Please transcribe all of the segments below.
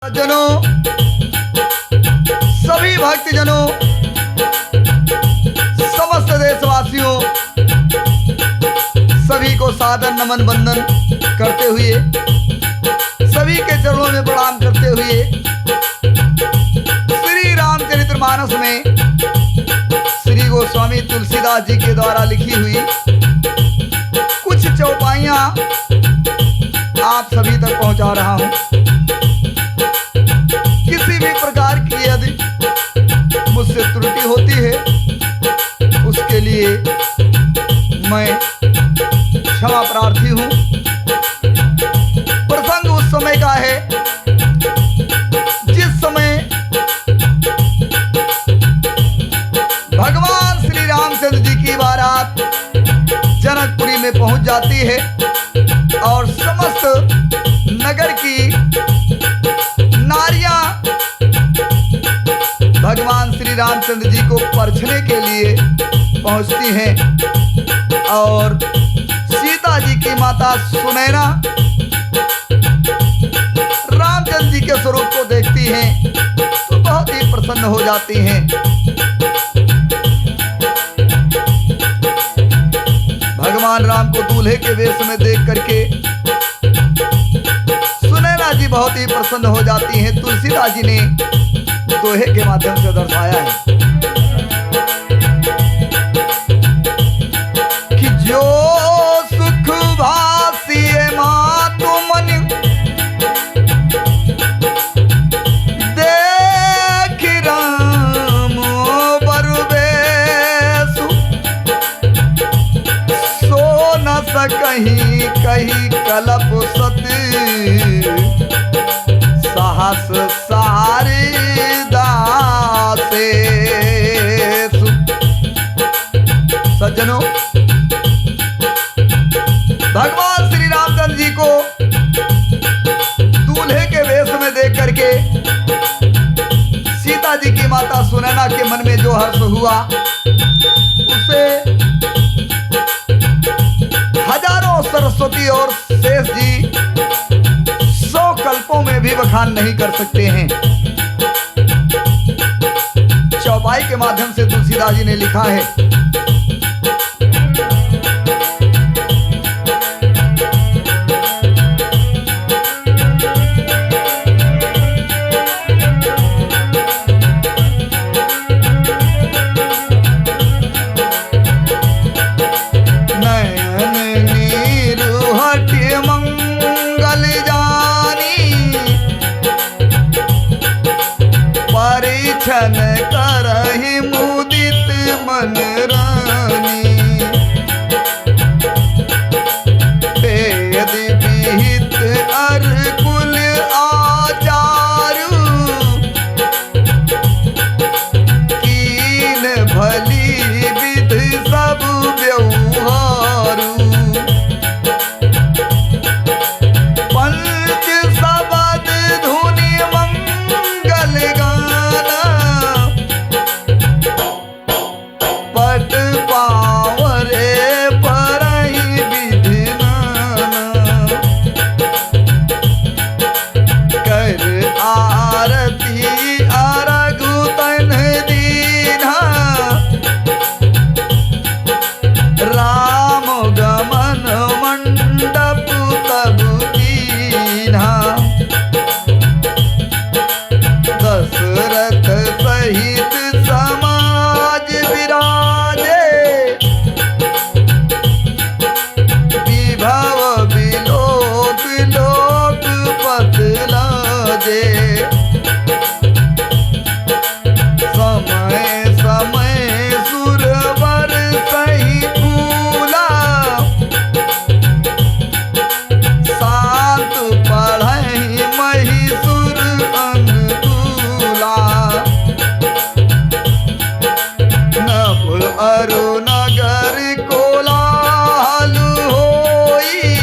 जनों, सभी भक्तजनों, समस्त देशवासियों, सभी को सादर नमन वंदन करते हुए, सभी के चरणों में प्रणाम करते हुए, श्री रामचरितमानस में श्री गोस्वामी तुलसीदास जी के द्वारा लिखी हुई कुछ चौपाइयां आप सभी तक पहुंचा रहा हूं। किसी भी प्रकार की यदि मुझसे त्रुटि होती है उसके लिए मैं क्षमा प्रार्थी हूं। प्रसंग उस समय का है जिस समय भगवान श्री रामचंद्र जी की बारात जनकपुरी में पहुंच जाती है और समस्त नगर की नारियां भगवान श्री रामचंद्र जी को परखने के लिए पहुंचती हैं और सीता जी की माता सुनैना रामचंद्र जी के स्वरूप को देखती हैं तो बहुत ही प्रसन्न हो जाती हैं। भगवान राम को दूल्हे के वेश में देख करके सुनैना जी बहुत ही प्रसन्न हो जाती हैं। तुलसीदास जी ने दोहे के माध्यम से दर्शाया है कि जो सुख भासी मातु मन देख राम बरबेसु सो न सकहीं कहीं कलप सती साहस सारे दासे। सज्जनों, भगवान श्री रामचंद्र जी को दूल्हे के वेश में देख करके सीता जी की माता सुनैना के मन में जो हर्ष हुआ उसे हजारों सरस्वती और शेष जी 100 कल्पों में भी बखान नहीं कर सकते हैं। चौपाई के माध्यम से तुलसीदास जी ने लिखा है परिछन करहि मुदित मन रानी वेद विहित अर कुल आचारु कीन भली विधि सब व्यवहारु पंच शब्द धुनि मंगल गाना पट पावरे परहि विधि नाना कर आरती अरगु तन दीना राम गमन मंडप तब दीना दशरथ सहित समाज विराजे विभव विलोक लोक बदलाजे समय समय सुरवर सही फूला शांत पढ़हि महिषुर अनुकूला नभ अरु नगर कोलाहल होई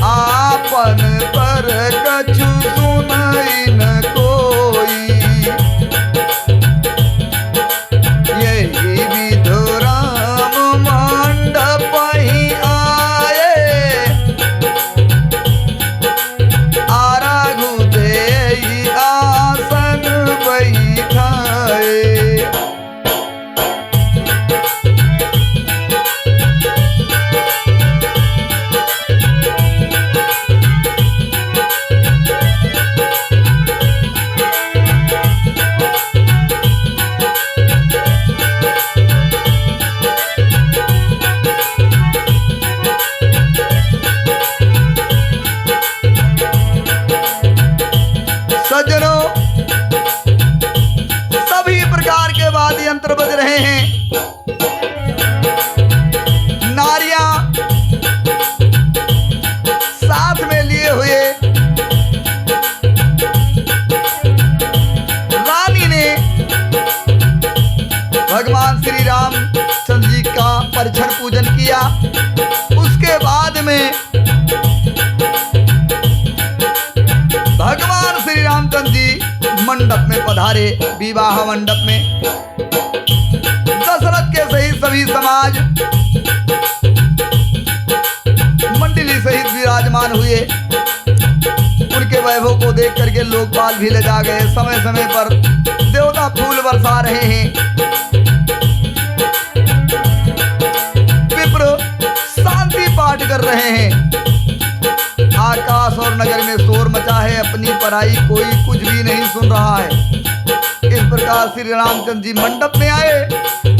आपन पर कछु सुनई न कोई यही विधु राम मंडप ही आए मंडप में पधारे, विवाह मंडप में दशरथ के सहित सभी समाज मंडली सहित विराजमान हुए। उनके वैभव को देख करके लोकपाल भी ले जा गए। समय समय पर देवता फूल बरसा रहे हैं। विप्र शांति पाठ कर रहे हैं। आकाश और नगर में शोर मचा है, अपनी पराई कोई कुछ भी नहीं सुन रहा है। इस प्रकार श्री रामचंद्र जी मंडप में आए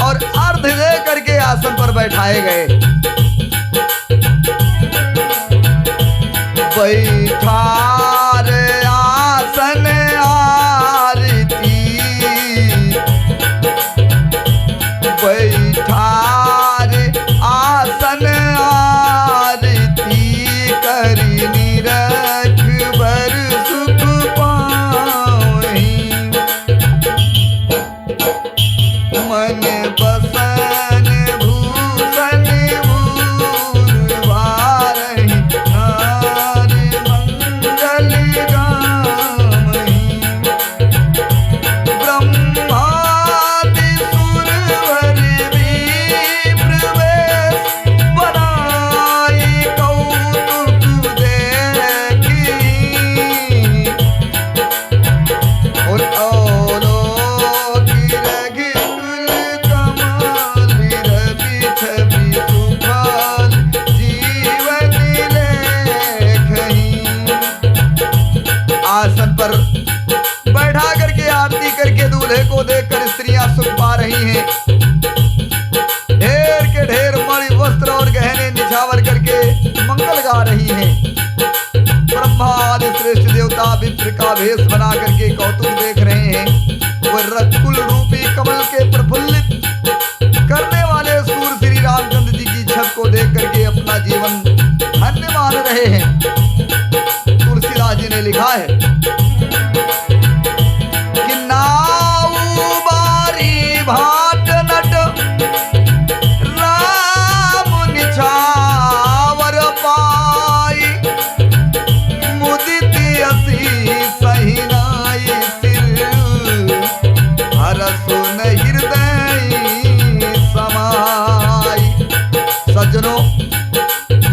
और अर्घ दे करके आसन पर बैठाए गए। बैठार आसन आरती, बैठार आसन आरती, करी निरख बर सुख पावहीं, मन बसन भूषण भूरवारहि, नार मंगल गावहीं, ब्रह्मादि सुरवर विप्र वेश, बनाई कौतुक देखी, और अवलोकि रघुकुल कमाल, रवि छवि सुफल जीवन लेखहीं। आसन पर बैठा करके आरती करके दूल्हे को देखकर स्त्रियां सुख पा रही हैं। ढेर के ढेर मणि वस्त्र और गहने निछावर करके मंगल गा रही हैं। ब्रह्मा आदि श्रेष्ठ देवता विप्र का भेष बना करके कौतुक देख रहे हैं। वह रघुकुल रूपी कमल के प्रफुल्लित करने वाले सूर श्री रामचंद्र जी की छत को देख करके अपना जीवन धन्य मान रहे हैं। तुलसीदास जी ने लिखा है कि नाऊ बारी भाट नट, राम निछावर पाई, मुदित असी सहिनाई सिर, हरसुन हृदय समाई। सज्जनों,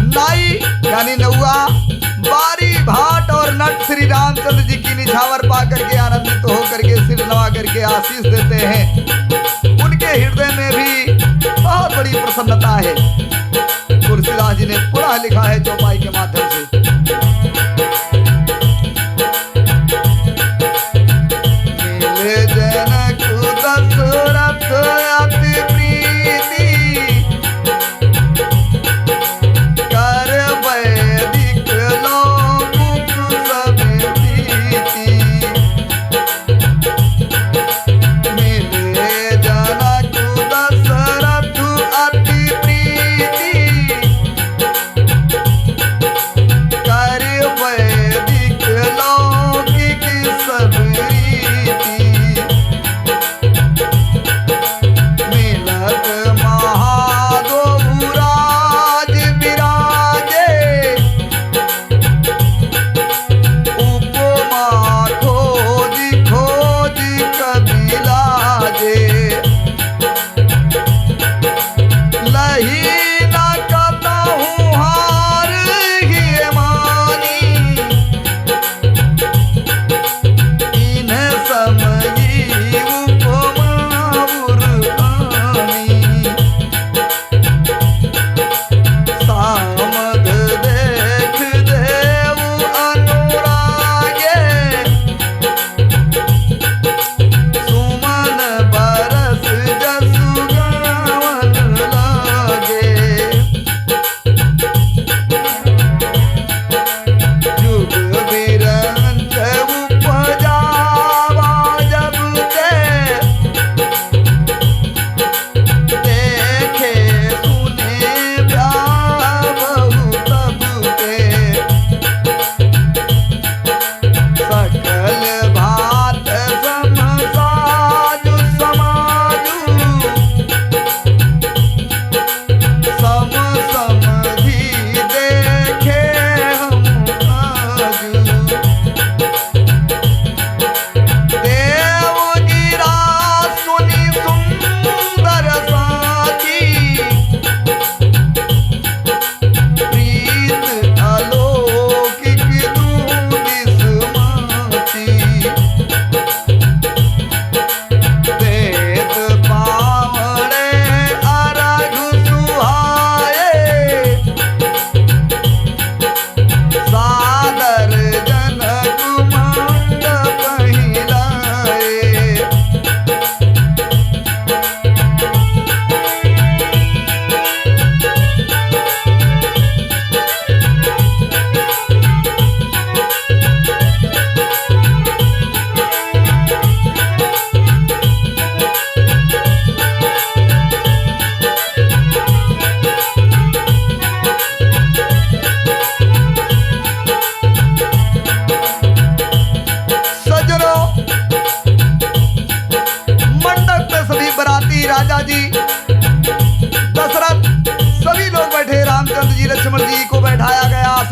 नाई यानी नौआ, बारी भाट और नट श्री रामचंद्र जी की निछावर पा करके आनंदित तो होकर के सिर नवा करके आशीष देते हैं। उनके हृदय में भी बहुत बड़ी प्रसन्नता है। तुलसीदास जी ने पुनः लिखा है चौपाई के माध्यम से, मिले जनक दशरथ अति प्रीति, कर वैदिक लोक सब प्रीति, मिले जनक दशरथ अति प्रीति,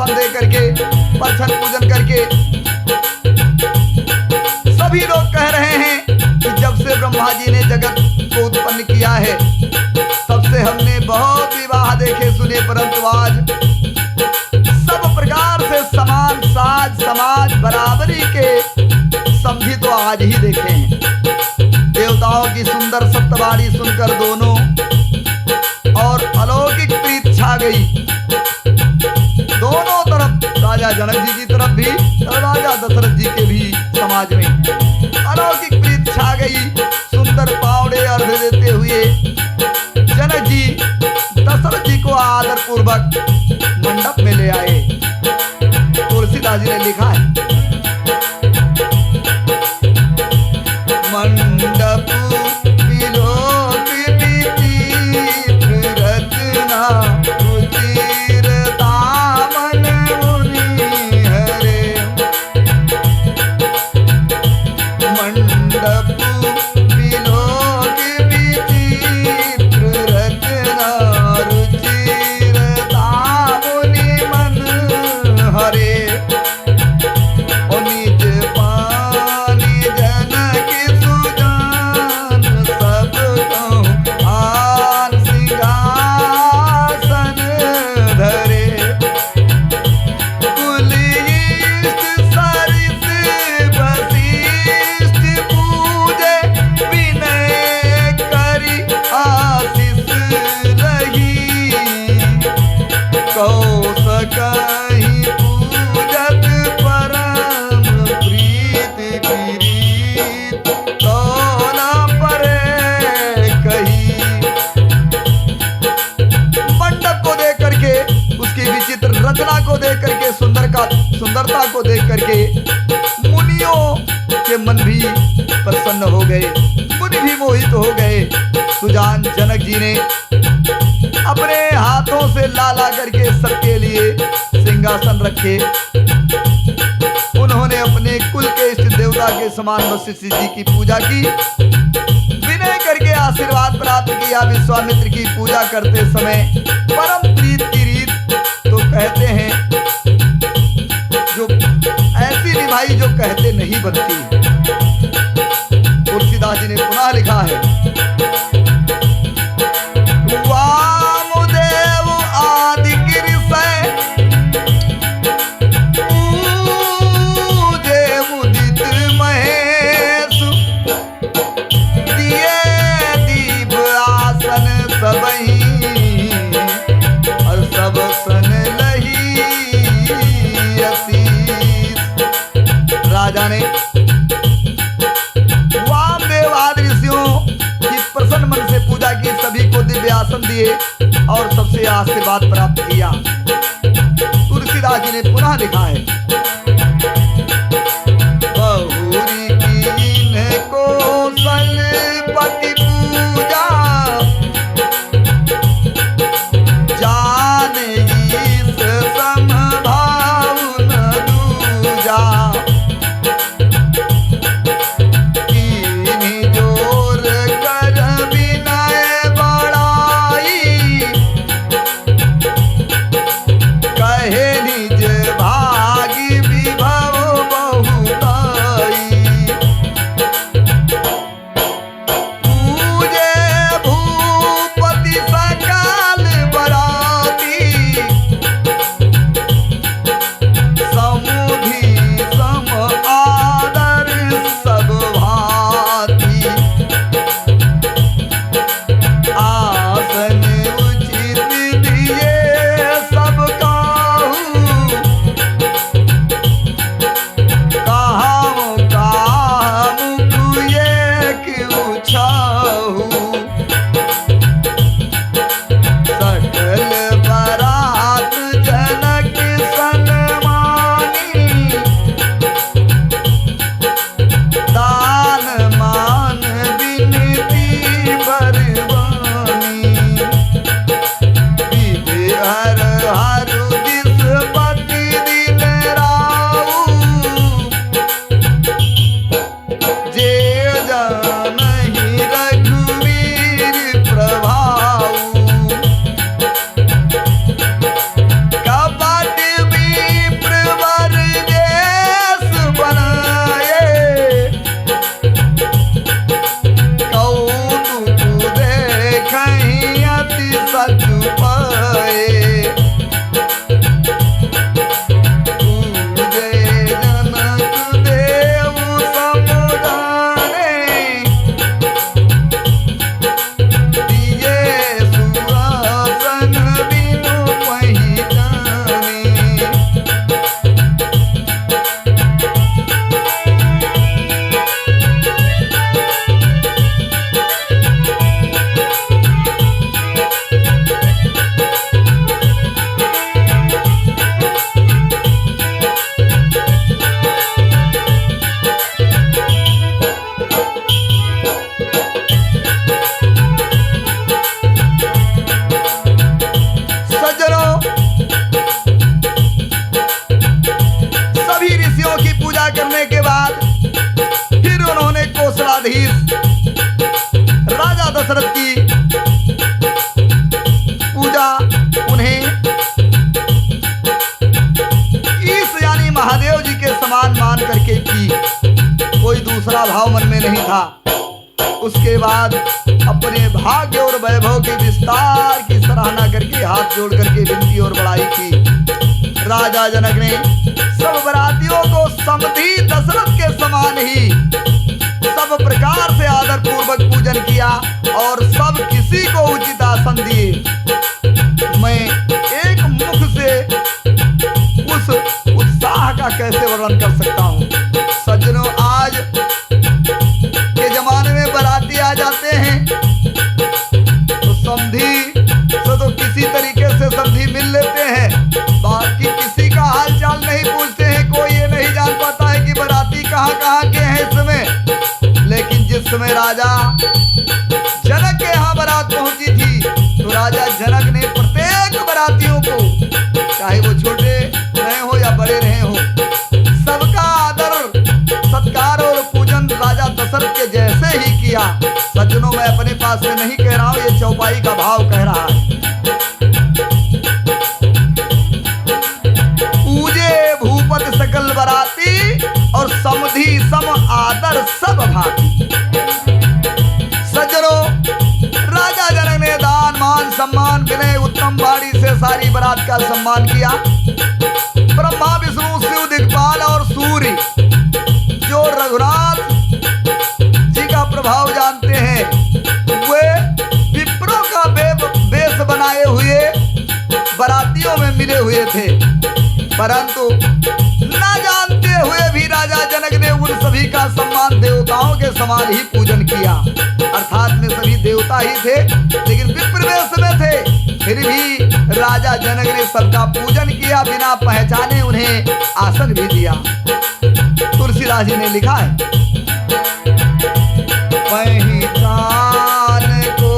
आसन दे करके, परछन पूजन करके सभी लोग कह रहे हैं कि जब से ब्रह्मा जी ने जगत को उत्पन्न किया है तब से हमने बहुत विवाह देखे सुने, परंतु आज सब प्रकार से समान साज समाज बराबरी के समझी तो आज ही देखे हैं। देवताओं की सुंदर सप्तवाणी सुनकर दोनों और अलौकिक प्रीत छा गई दोनों तरफ, राजा जनक जी की तरफ भी और राजा दशरथ जी के भी समाज में अलौकिक प्रीत छा गई। सुंदर पावड़े अर्घ देते हुए जनक जी दशरथ जी को आदर पूर्वक मंडप में ले आए। तुलसीदास जी ने लिखा है, मंडप विलोक विचित्र रचना रुचिर दामन मुनि हरे। मंडप विलोक विचित्र रचना रुचिर दामुनि मन हरे। रचना को देख करके, सुंदरता को देख करके मुनियों के मन भी प्रसन्न हो गए, मुनि भी मोहित हो गए। सुजान जनक जी ने अपने हाथों से ला करके सबके लिए सिंहासन रखे। उन्होंने अपने कुल के इष्ट देवता के समान वशिष्ठ जी की पूजा की, विनय करके आशीर्वाद प्राप्त किया। विश्वामित्र की पूजा करते समय परम प्रीत की रीत तो कहते हैं जो ऐसी निभाई जो कहते नहीं बनती। तुलसीदास जी ने पुनः लिखा है, वामदेव आदि कृष्ण पूजे मुदित महेश, दिए दीप आसन सबही और सब सन लही असीस। राजा ने वामदेव आदि ऋषियों की प्रसन्न मन से पूजा की, सभी को दिव्य आसन दिए और सबसे आशीर्वाद प्राप्त किया। तुलसीदास जी ने पुनः लिखा है, बहुरी कीन कौशलपति पूजा, जान ईश समभाव न दूजा। कीन्ही जोर कर विनय बड़ाई, कहे निज भागी करने के बाद फिर उन्होंने कोसलाधीश राजा दशरथ की पूजा उन्हें ईश यानी महादेव जी के समान मान करके की। कोई दूसरा भाव मन में नहीं था। उसके बाद अपने भाग्य और वैभव के विस्तार की सराहना करके हाथ जोड़ करके विनती और बड़ाई की। राजा जनक ने सब बरातियों को समधी दशरथ के समान ही सब प्रकार से आदर पूर्वक पूजन किया और सब किसी को उचित आसन दिए। मैं एक मुख से उस उत्साह का कैसे वर्णन कर सकता हूँ। सज्जनों, आज के जमाने में बराती आ जाते हैं तो समधी से तो किसी तरीके से समधी मिल लेते हैं, बाकी किसी का हाल चाल नहीं पूछते हैं। कोई ये नहीं जान पाता है कि बराती कहाँ के हैं इस समय। लेकिन जिस समय राजा जनक के यहाँ बारात पहुंची थी तो राजा जनक ने प्रत्येक बरातियों को, चाहे वो छोटे रहे हो या बड़े रहे हो, सबका आदर सत्कार और पूजन राजा दशरथ के जैसे ही किया। सज्जनों, मैं अपने पास से नहीं कह रहा हूं, ये चौपाई का भाव कह रहा है। पूजे भूपत सकल बराती और समधी सम आदर सब भांति। सज्जनों, राजा जनक ने दान मान सम्मान विनय उत्तम वाणी से सारी बारात का सम्मान किया। ब्रह्मा विष्णु शिव दिक्पाल और सूर्य जो रघुनाथ जी का प्रभाव जानते हैं, वे विप्रों का वेश बनाए हुए बरातियों में मिले हुए थे। परंतु न जानते हुए भी राजा जनक ने उन सभी का सम्मान देवताओं के समान ही पूजन किया। अर्थात में सभी देवता ही थे लेकिन विप्र वेश में थे। फिर भी राजा जनक ने सबका पूजन किया, बिना पहचाने उन्हें आसन भी दिया। तुलसीदास जी ने लिखा है, पहचान को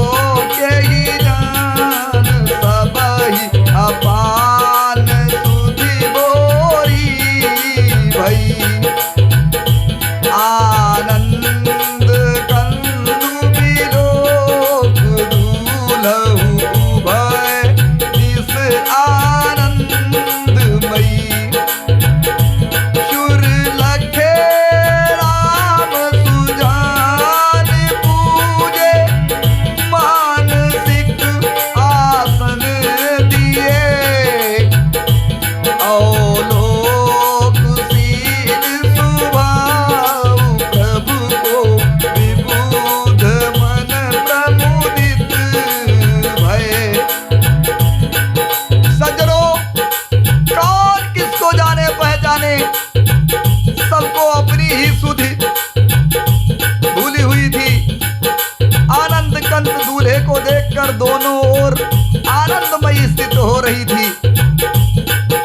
केहि जान सबहि अपान सुधि बोरी भई आनंद कंदु बिलोक दूलहु भय इस आनंदमयी शुर लखे राम सुजान पूजे मानसिक आसन दिए औलोक सील सुभाव प्रभु को विबुध मन प्रमुदित भय। सज्जनों, कौन किसको जाने पहचाने, सबको अपनी ही सुधि भूली हुई थी। आनंद कंद दूल्हे को देखकर दोनों ओर आनंदमयी स्थित हो रही थी।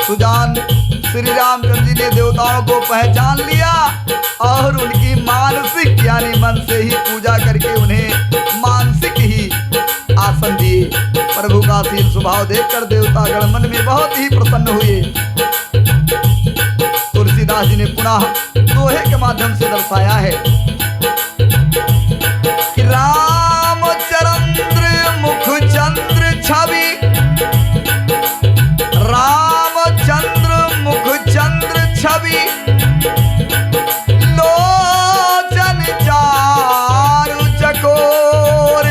सुजान श्री रामचंद्र जी ने देवताओं को पहचान लिया और उनकी मानसिक यानी मन से ही पूजा करके उन्हें मानसिक ही आसन दिए। प्रभु का शील स्वभाव देखकर देवतागण मन में बहुत ही प्रसन्न हुए। तुलसीदास जी ने पुनः दोहे के माध्यम से दर्शाया है कि रामचंद्र मुख चंद्र छवि, रामचंद्र मुख चंद्र छवि, लोचन चारु चकोर,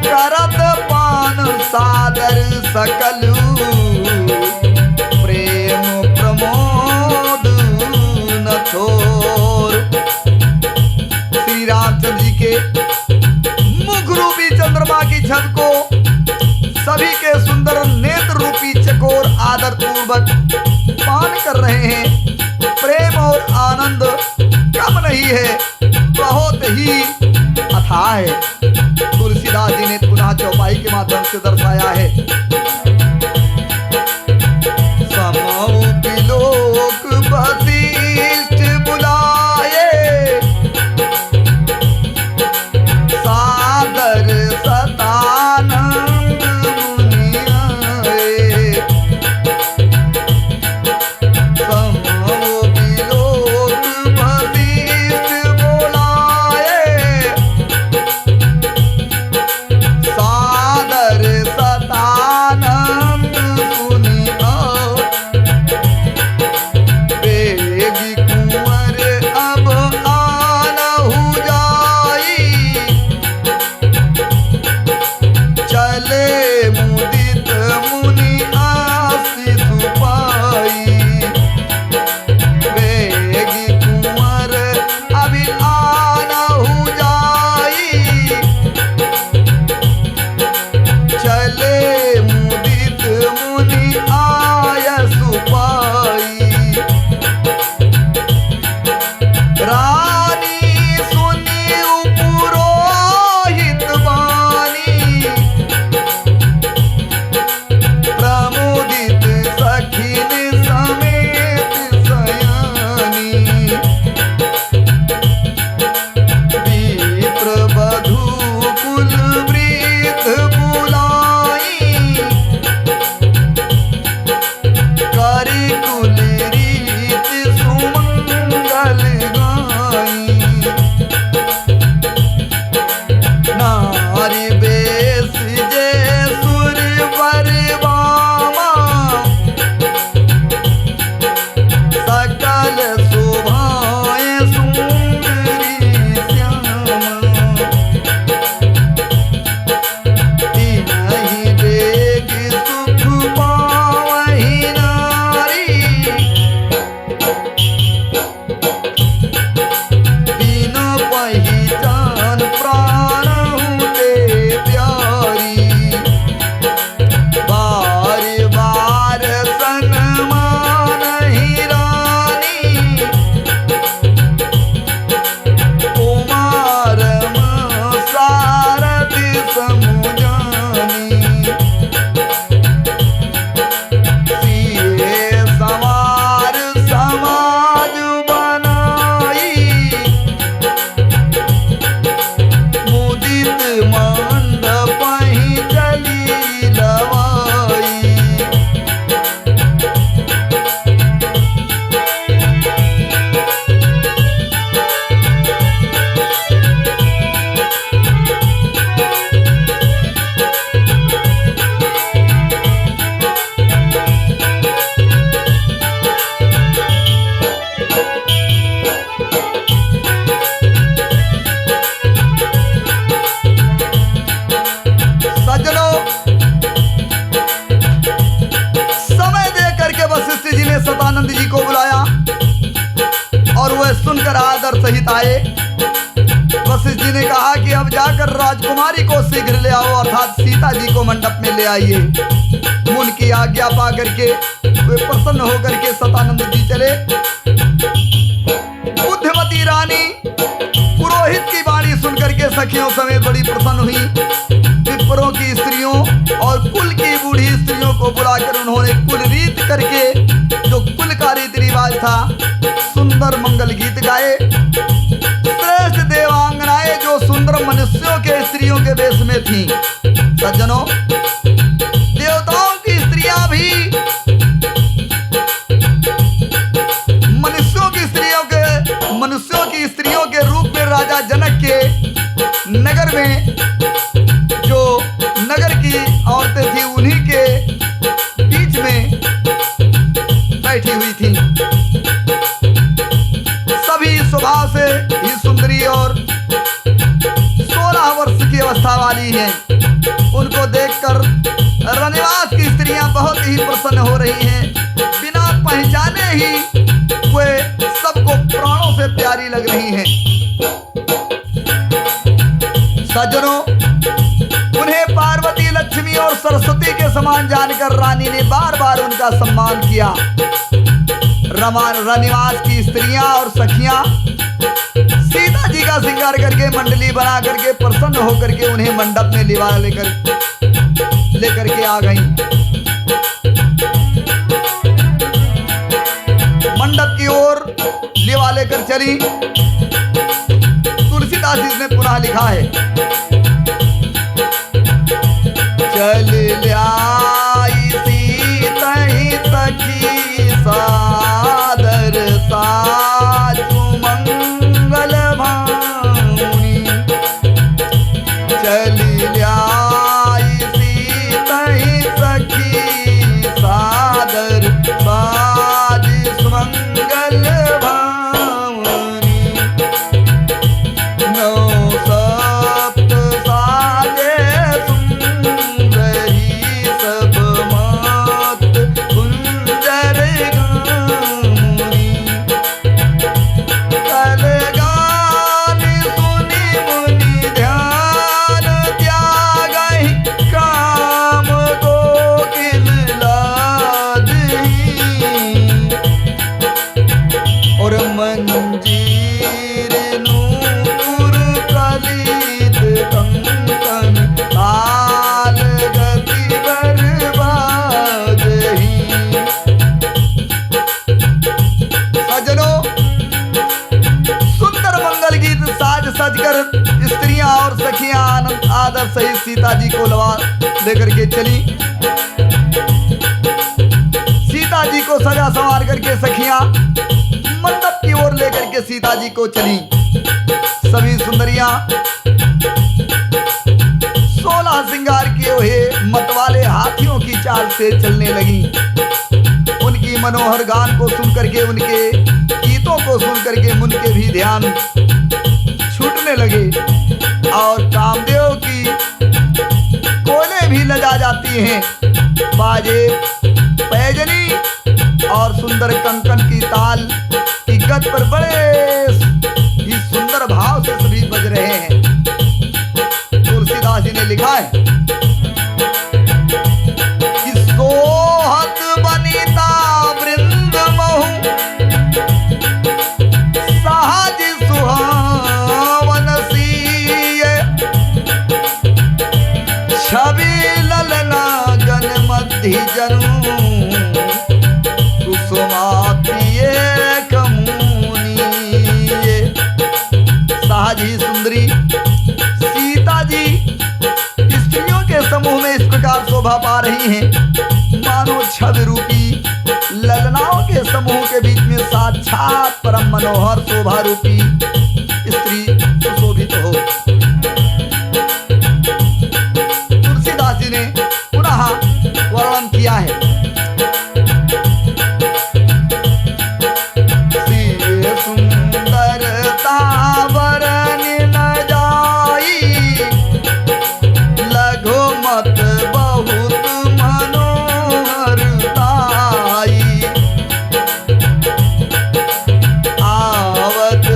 करत पान सादर सकलू, प्रेम प्रमोद न थोर। श्री रामचंद्र जी के मुख रूपी चंद्रमा की छवि को सभी के सुंदर नेत्र रूपी चकोर आदर पूर्वक पान कर रहे हैं। प्रेम और आनंद कम नहीं है, बहुत ही अथाह है। तुलसीदास जी ने पुनः चौपाई के माध्यम से दर्शाया है, समऊ बिलोक वशिष्ठ बुलाए, सादर सतानंद मुनि आए, समऊ सुनकर आदर सहित आए। वशिष्ठ जी ने कहा कि अब जाकर राजकुमारी को शीघ्र ले आओ, अर्थात सीता जी को मंडप में ले आइए। मुन की आज्ञा पा करके वे प्रसन्न होकर के सतानंद जी चले। बुद्धिमती रानी पुरोहित की वाणी सुनकर के सखियों समेत बड़ी प्रसन्न हुई। विप्रों की स्त्रियों और कुल की बूढ़ी स्त्रियों को बुलाकर उन्होंने कुल रीत करके, जो कुल का रीति रिवाज था, सुंदर मंगल गीत गाए। श्रेष्ठ देवांगनाएं जो सुंदर मनुष्यों के स्त्रियों के वेश में थीं। सज्जनों, देवताओं की स्त्रियां भी मनुष्यों की स्त्रियों के रूप में राजा जनक के नगर में जो नगर की औरतें थी, उन्हीं के बीच में बैठी हुई थी। सभी स्वभाव से ही सुंदरी और 16 वर्ष की अवस्था वाली हैं। उनको देखकर रनिवास की स्त्रियां बहुत ही प्रसन्न हो रही हैं। बिना पहचाने ही वे सबको प्राणों से प्यारी लग रही हैं। सज्जनों, उन्हें पार्वती, लक्ष्मी और सरस्वती के समान जानकर रानी ने बार बार उनका सम्मान किया। रनिवास की स्त्रियां और सखियां सीता जी का श्रृंगार करके मंडली बना करके प्रसन्न होकर के उन्हें मंडप में लेकर के आ गईं। मंडप की ओर लेवा लेकर चली। तुलसीदास जी ने पुनः लिखा है, चल लाई सीता ही सखी सादर साजु मंगल भावनी। चल लाई सीता ही सखी सादर साजु मंगल भावनी। नौ सप्त साजे सुंदरी सब मात कुंजर गामुनी। कल गान सुनी मुनि ध्यान त्यागहि काम कोकिल लादहि। और मंजीर नूपुर कलित कंकन ताल गति बरबादहि। सज्जनों, सुंदर मंगल गीत साज सजकर स्त्रियां और सखियां आनंद आदर सहित सीता जी को लेकर के चली। सीता जी को सजा संवार करके सखियां मंडप की ओर लेकर के सीता जी को चली। सभी सुंदरियां 16 श्रृंगार किए हुए मतवाले हाथियों की चाल से चलने लगी। उनकी मनोहर गान को सुन करके, उनके गीतों को सुन करके मुन के भी ध्यान छूटने लगे और कामदेव की कोयले भी लजा जाती हैं। बाजे, पैजनी और सुंदर कंकन की ताल की गत पर बड़े ही सुंदर भाव से सभी बज रहे हैं। तुलसीदास जी ने लिखा है कि सोहत बनिता वृंद महु सहज सुहावन सीय। छवि ललना जन मध्य जनु कुसुमाप्रिय कमुनी। साहजी सुंदरी सीता जी स्त्रियों के समूह में इस प्रकार शोभा पा रही हैं, मानो छवि रूपी ललनाओं के समूह के बीच में साक्षात परम मनोहर शोभा रूपी स्त्री सुशोभित हो। तुलसीदास जी ने पुनः वर्णन किया है, सुंदरता वरनि न जाई, लघुमत बहुत मनोहरताई। आवत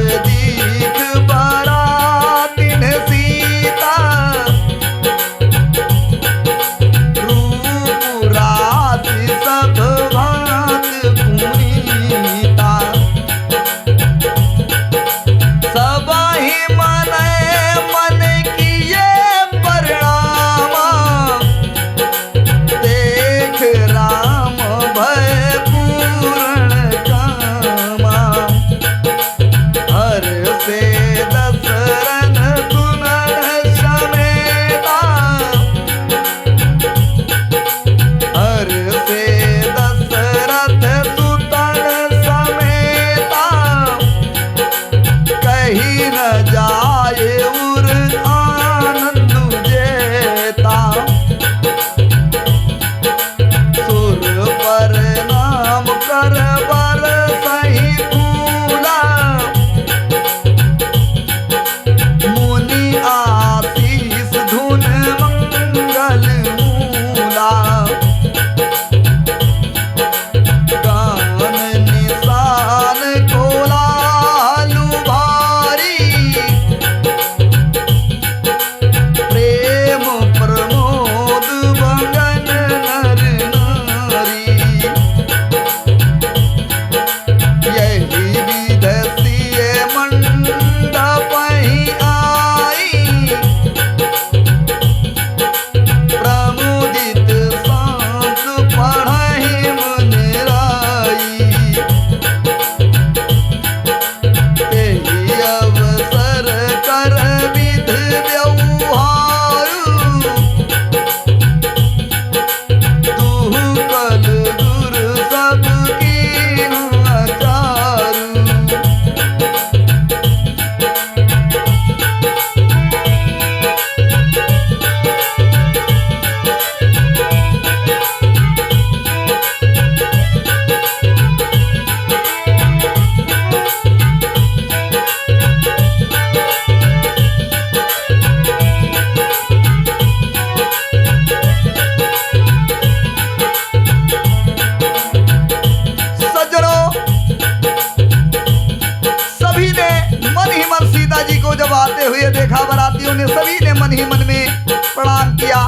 जब आते हुए देखा बरातियों ने, सभी ने मन ही मन में प्रणाम किया।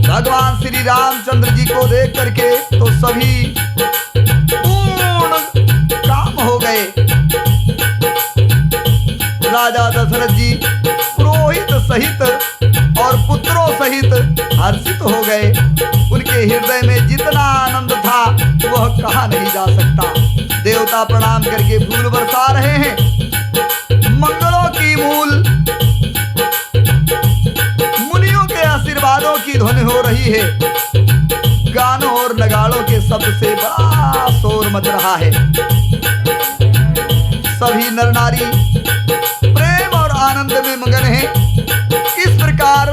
भगवान श्री रामचंद्र जी को देख करके तो सभी पूर्ण काम हो गए। राजा दशरथ जी पुरोहित सहित और पुत्रों सहित हर्षित हो गए। उनके हृदय में जितना आनंद था वह कहा नहीं जा सकता। देवता प्रणाम करके फूल बरसा रहे हैं, मंगलों की मूल मुनियों के आशीर्वादों की ध्वनि हो रही है। गानों और नगाड़ों के शब्द से बड़ा शोर मच रहा है। सभी नर नारी प्रेम और आनंद में मगन हैं। इस प्रकार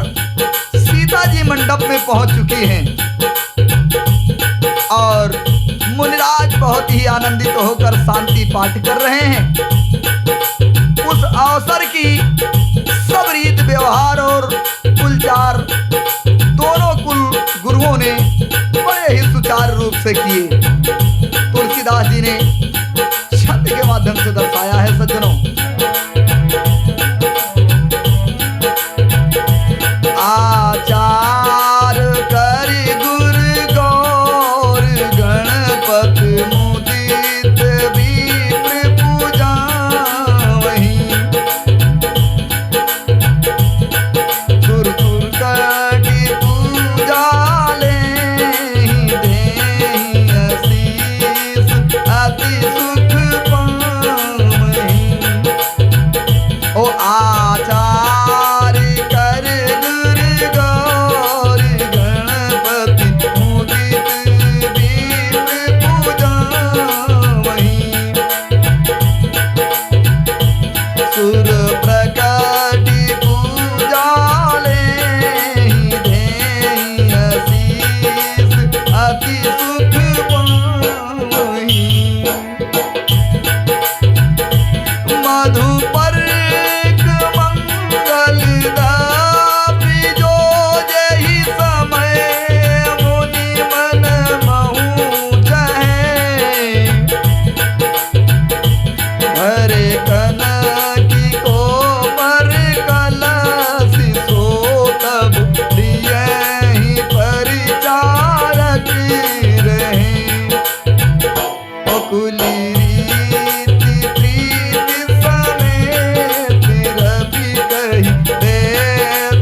सीता जी मंडप में पहुंच चुकी हैं और मुनिराज बहुत ही आनंदित होकर शांति पाठ कर रहे हैं। उस अवसर की सब रीत व्यवहार और कुलचार दोनों कुल गुरुओं ने बड़े ही सुचारू रूप से किए। तुलसीदास जी ने छंद के माध्यम से दर्शाया है। सज्जनों, आचार करि गुर गौर गणपति मुदित विप्र पूजावहि। तुर तुर कटि पूजा लेहि देहि आशीष अति सुख पावहि। ओ आचार कर गौर गणपति मुदित विप्र पूजावहि। सुर प्रकटि पूजा लेहि देहि आशीष अति सुख पावहि। मधुपर्क मंगल दापि जो जेहि समय मुनि मन महु चहे। हरे कनकी को पर कलसी सो तब दियहि परिचारक रहे। कुली रीति प्रीति समेत रवि कहि दे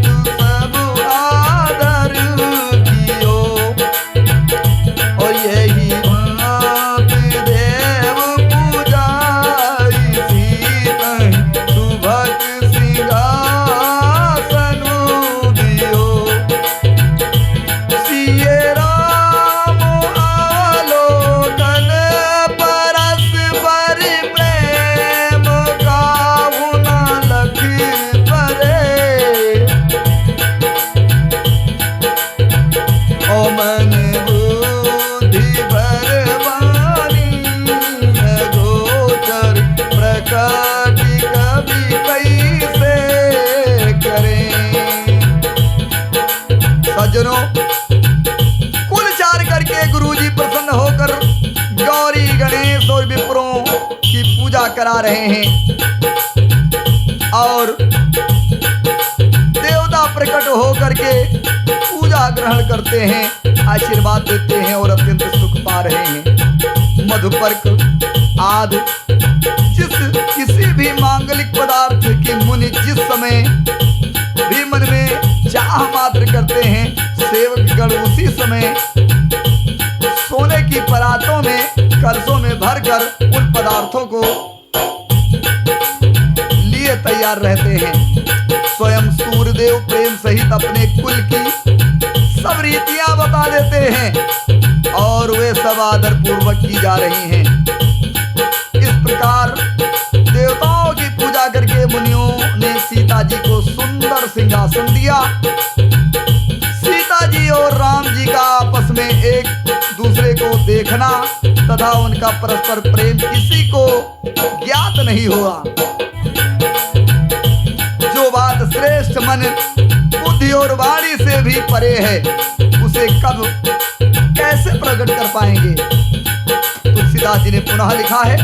तू सब आदर कियो। और यही भांत देव पूजाई सीतहि सुभग सिंहासन दियो। सिए राम आलोकन परस पर प्रेम काहू न लख परे। ओ मन बुद्धि बरबानी अगोचर प्रकट कवि कैसे करें। सज्जनों, कुलचार करके गुरुजी प्रसन्न होकर गौरी गणेश और विप्रों की पूजा करा रहे हैं और देवता प्रकट होकर के पूजा ग्रहण करते हैं, आशीर्वाद देते हैं और अत्यंत सुख पा रहे हैं। मधुपर्क आदि जिस किसी भी मांगलिक पदार्थ की मुनि जिस समय भी मन में चाह मात्र करते हैं, सेवक गण उसी समय सोने की परातों में कलशों में भरकर उन पदार्थों को लिए तैयार रहते हैं। स्वयं सूर्यदेव प्रेम सहित अपने कुल की सब रीतियां बता देते हैं और वे सब आदर पूर्वक की जा रही हैं। इस प्रकार देवताओं की पूजा करके मुनियों ने सीता जी को सुंदर सिंहासन दिया। सीता जी और राम जी का आपस में एक दूसरे को देखना तथा उनका परस्पर प्रेम किसी को ज्ञात नहीं हुआ। जो बात श्रेष्ठ मन बुद्धि और वाणी से भी परे है, उसे कब कैसे प्रकट कर पाएंगे। तुलसीदास जी ने पुनः लिखा है,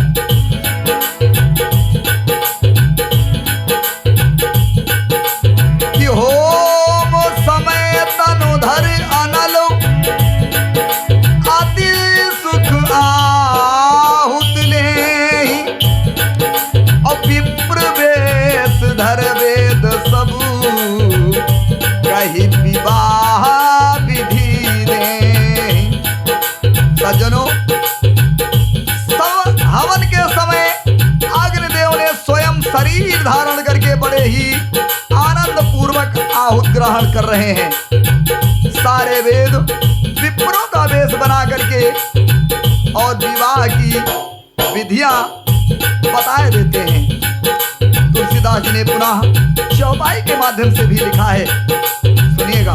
समय अग्निदेव ने स्वयं शरीर धारण करके बड़े ही आनंद पूर्वक आहुत ग्रहण कर रहे हैं। सारे वेद विप्रों का वेश बना करके और विवाह की विधियां बताए देते हैं। तुलसीदास जी ने पुनः चौपाई के माध्यम से भी लिखा है, सुनिएगा।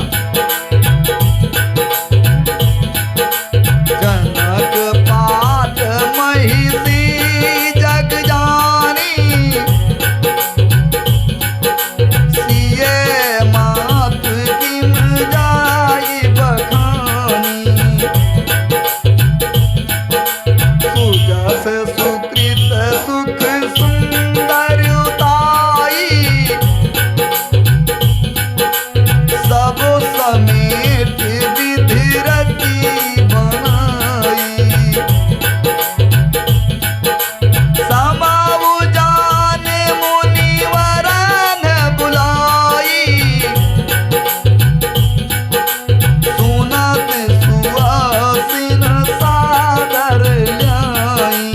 जनक पाठ महिषी जग जानी, सिए मात किम जाई बखानी। सुजस सुकृत सुख सुंदर उताई, सब समेत विधि रति बनाई। समाऊ जाने मुनिवरन बुलाई, सुनत सुआसिन सादर ल्याई।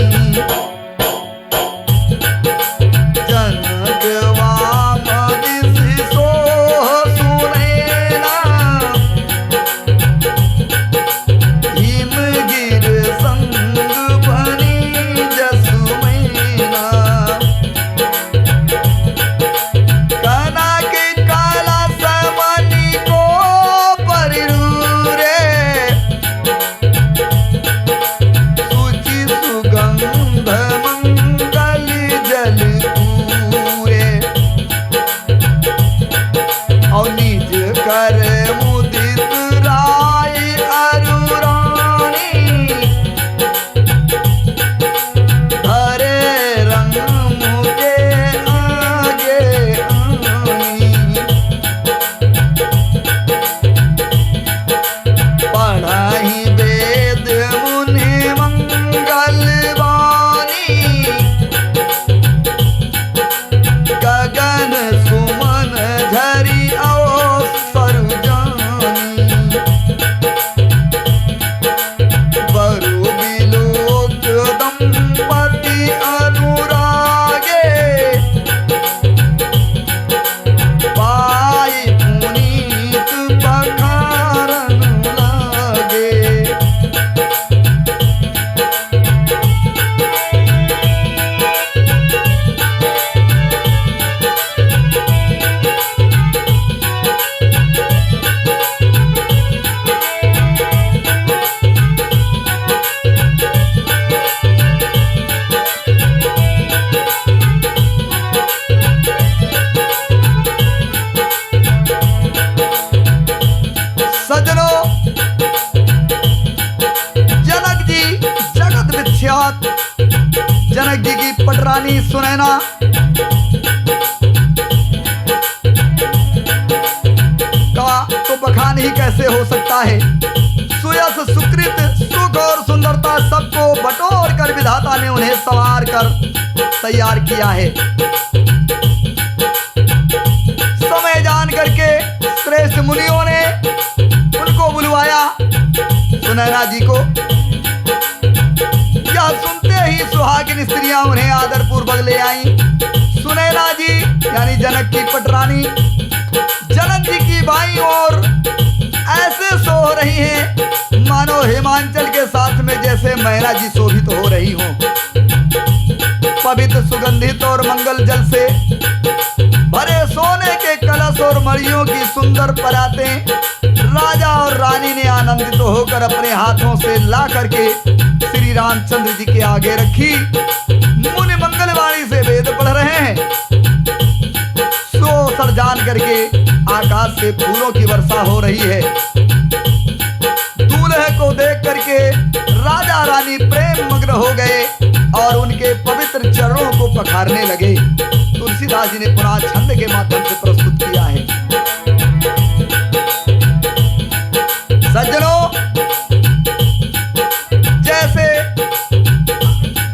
जनक वामदिसि सोह सुनैना, हिमगिर संग बनी जसुमैना। कनक कलश मणि को परिरूरे, सुचि सुगंध मंगल जल पूरे। और निज कर मुदित राय अरुरानी, धरे रंग मुके आगे आनी। पढ़ाई वेद मुनि मंगल वाणी, गगन सुमन झरी अवसर जानी। बरु बिलोक दंपति अनुरागे, पाई पुनीत पखारन लागे। सज्जनों, जनक जी जगत विख्यात जनक जी की पटरानी सुनैना का तो बखान ही कैसे हो सकता है। सुयस सुकृत सुख और सुंदरता सबको बटोर कर विधाता ने उन्हें संवार कर तैयार किया है। समय जान करके श्रेष्ठ मुनियों ने उनको बुलवाया, सुनैना जी को। यह सुनते ही सुहागिन स्त्रियां उन्हें आदर पूर्वक ले आईं। सुनैना जी यानी जनक की पटरानी जनक जी की बाईं ओर ऐसे सो रही हैं मानो हिमांचल के साथ में जैसे मैना जी शोभित हो रही हों। पवित्र सुगंधित और मंगल जल से भरे सोने के कलश और मड़ियों की सुंदर परातें राजा और रानी ने आनंदित होकर अपने हाथों से ला करके श्री रामचंद्र जी के आगे रखी। मुनि मंगलवाणी से वेद पढ़ रहे हैं। सो सर जान करके आकाश से फूलों की वर्षा हो रही है। दूल्हे को देख करके राजा रानी प्रेम मग्न हो गए और उनके पवित्र चरणों को पखारने लगे। तुलसीदास जी ने पुनः छंद के माध्यम से प्रस्तुत किया है। सज्जनों, जैसे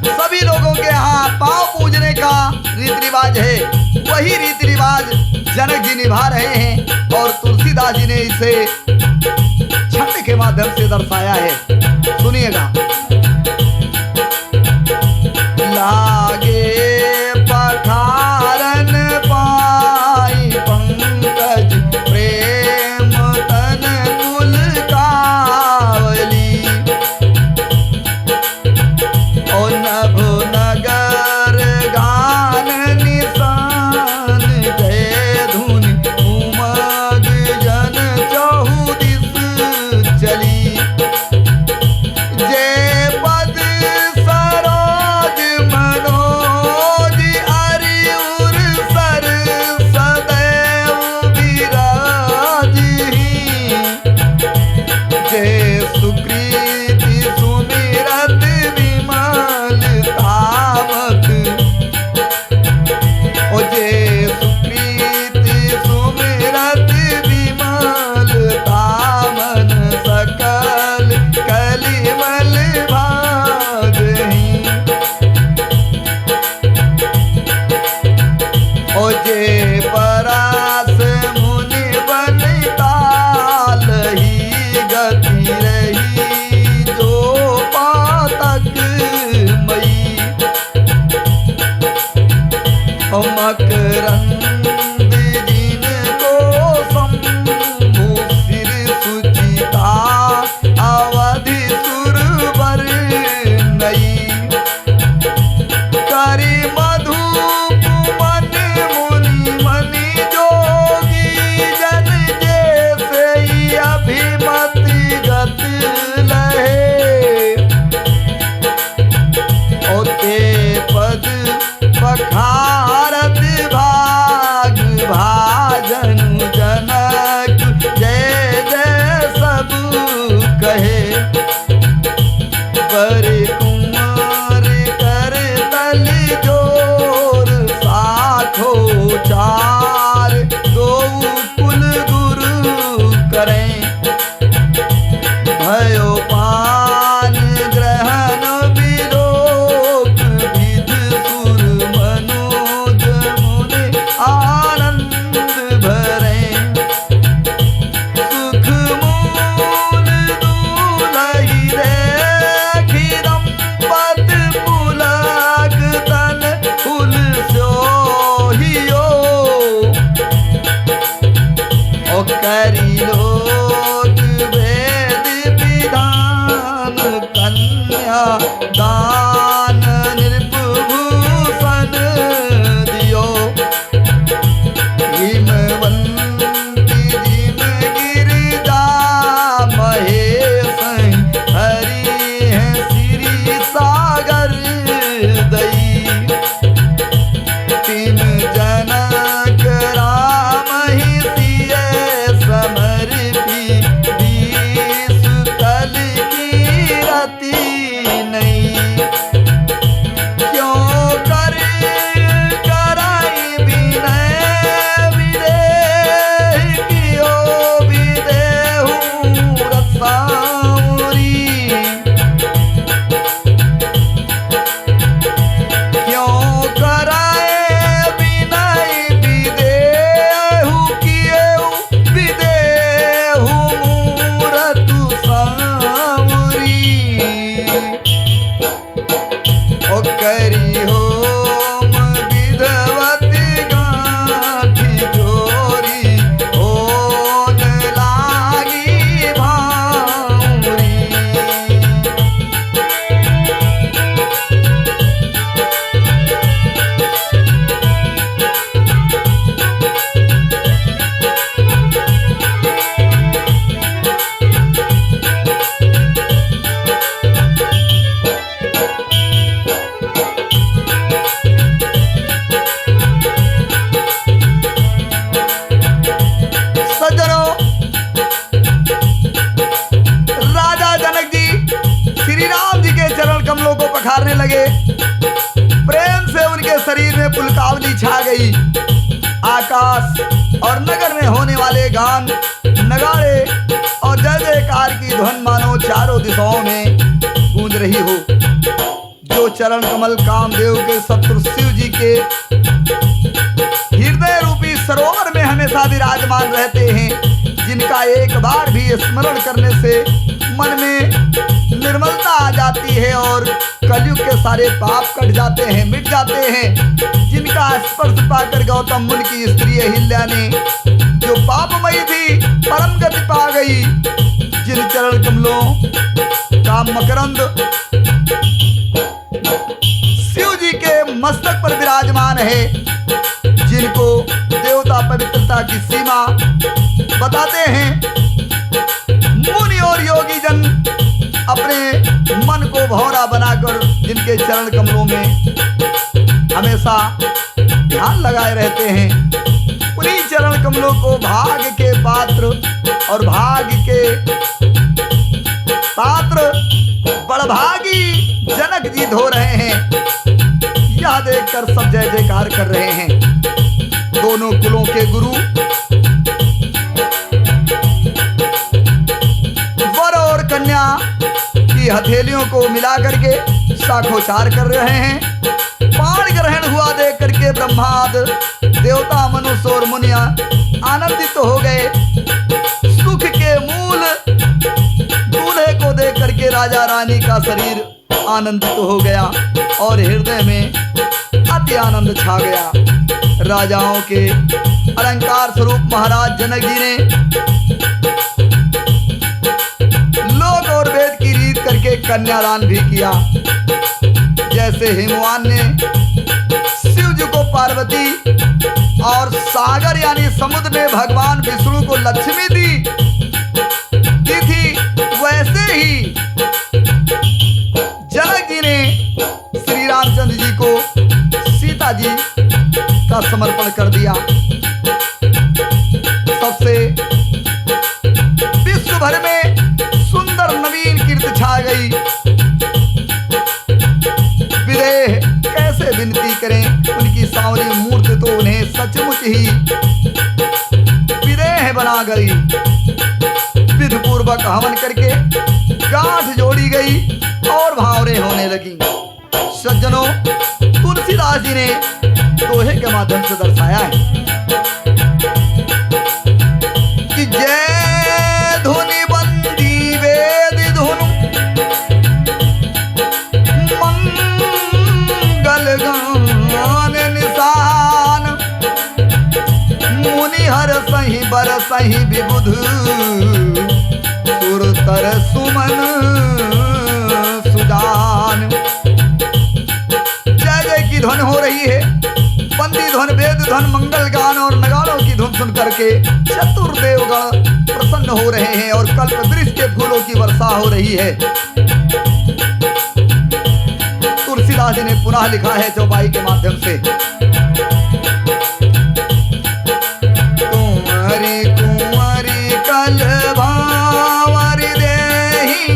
सभी लोगों के यहाँ पांव पूजने का रीति रिवाज है, वही रीति रिवाज जनक जी निभा रहे हैं और तुलसीदास जी ने इसे छंद के माध्यम से दर्शाया है। सुनिएगा। ला मकरंद जिनको शंभु सिर सुचिता अवधि सुरवर नई करी मधुप मन मुनि मनि जोगी जन जैसे ही अभिमति गत लहे ओते पद पखारत भाग भाजनु जनक जय जय सब कहे पर कुमार कर तल जोर साखो चार दो कुल गुरु करें भयो पान ग्रहण विलोक विध सुर मनोज मुनि आनंद भरे सुख मूल दूलहि देखि दंपत पुलक तन फूल सोहियो ओ करी लोक वेद विधान कन्या दान निर्भूषण दियो हिमवंती जिम गिरिजा महेश हरि हैं श्री सागर दई तीन जनक राम ही सिए समर्पी बीस कल की रति नहीं क्यों कर कराई विनय विदेह कियो विदेहु रसाउरी क्यों कराए विनय विदेहु कियो विदेहु मूरतु साउरी ओ करी होम विधवती गांठी जोरी होन लागी भाउरी सज्जनों, राजा जनक जी श्री राम जी के चरण कमलों को पखारने लगे। प्रेम से उनके शरीर में पुलकावली छा गई। आकाश और नगर में होने वाले गान नगाड़े और जय जयकार की ध्वन मानो चारों दिशाओं में गूंज रही हो। जो चरण कमल कामदेव के शत्रु शिव जी के हृदय रूपी सरोवर में हमेशा विराजमान रहते हैं, जिनका एक बार भी स्मरण करने से मन में निर्मलता आ जाती है और कलयुग के सारे पाप कट जाते हैं, मिट जाते हैं। जिनका स्पर्श पाकर गौतम मुनि की स्त्री अहिल्या ने जो पापमयी थी परम गति पा गई। जिन चरण कमलों का मकरंद शिव जी के मस्तक पर विराजमान है, जिनको देवता पवित्रता की सीमा बताते हैं। मुनि और योगी जन अपने मन को भौरा बनाकर जिनके चरण कमलों में हमेशा ध्यान लगाए रहते हैं, उन्हीं चरण कमलों को भाग्य के पात्र और भाग्य के पात्र बड़भागी जनक जी धो रहे हैं। यह देखकर सब जय जयकार कर रहे हैं। दोनों कुलों के गुरु वर और कन्या की हथेलियों को मिला करके साखोचार कर रहे हैं। पाण ग्रहण हुआ देख करके ब्रह्माद देवता मनुष्य और मुनिया आनंदित हो गए। सुख के मूल दूल्हे को देख करके राजा रानी का शरीर आनंदित हो गया और हृदय में अति आनंद छा गया। राजाओं के अलंकार स्वरूप महाराज जनक जी ने लोक और वेद की रीत करके कन्यादान भी किया। जैसे हिमवान ने शिव जी को पार्वती और सागर यानी समुद्र ने भगवान विष्णु को लक्ष्मी दी थी, वैसे ही जनक जी ने श्री रामचंद्र जी को सीता जी का समर्पण कर दिया। सबसे विश्व भर में सुंदर नवीन कीर्ति छा गई। विदेह कैसे विनती करें, उनकी सांवरी मूर्ति तो उन्हें सचमुच ही विदेह बना गई। विधि पूर्वक हवन करके गांठ जोड़ी गई और भावरे होने लगी। सज्जनों, तुलसीदास जी ने दोहे के माध्यम से दर्शाया है कि जय धुनि बंदी वेद धुन मंगल गान निशान मुनि हर सही बर सही विबुध सुरतर सुमन सुदान। जय जय की ध्वनि हो रही है, बंदी ध्वनि वेद ध्वनि मंगल गान और नगाड़ों की धुन सुन करके चतुर्देवगण प्रसन्न हो रहे हैं और कल्प वृक्ष के फूलों की वर्षा हो रही है। तुलसीदास जी ने पुनः लिखा है चौपाई के माध्यम से, कुंवरी कुंवरी कल भावर देही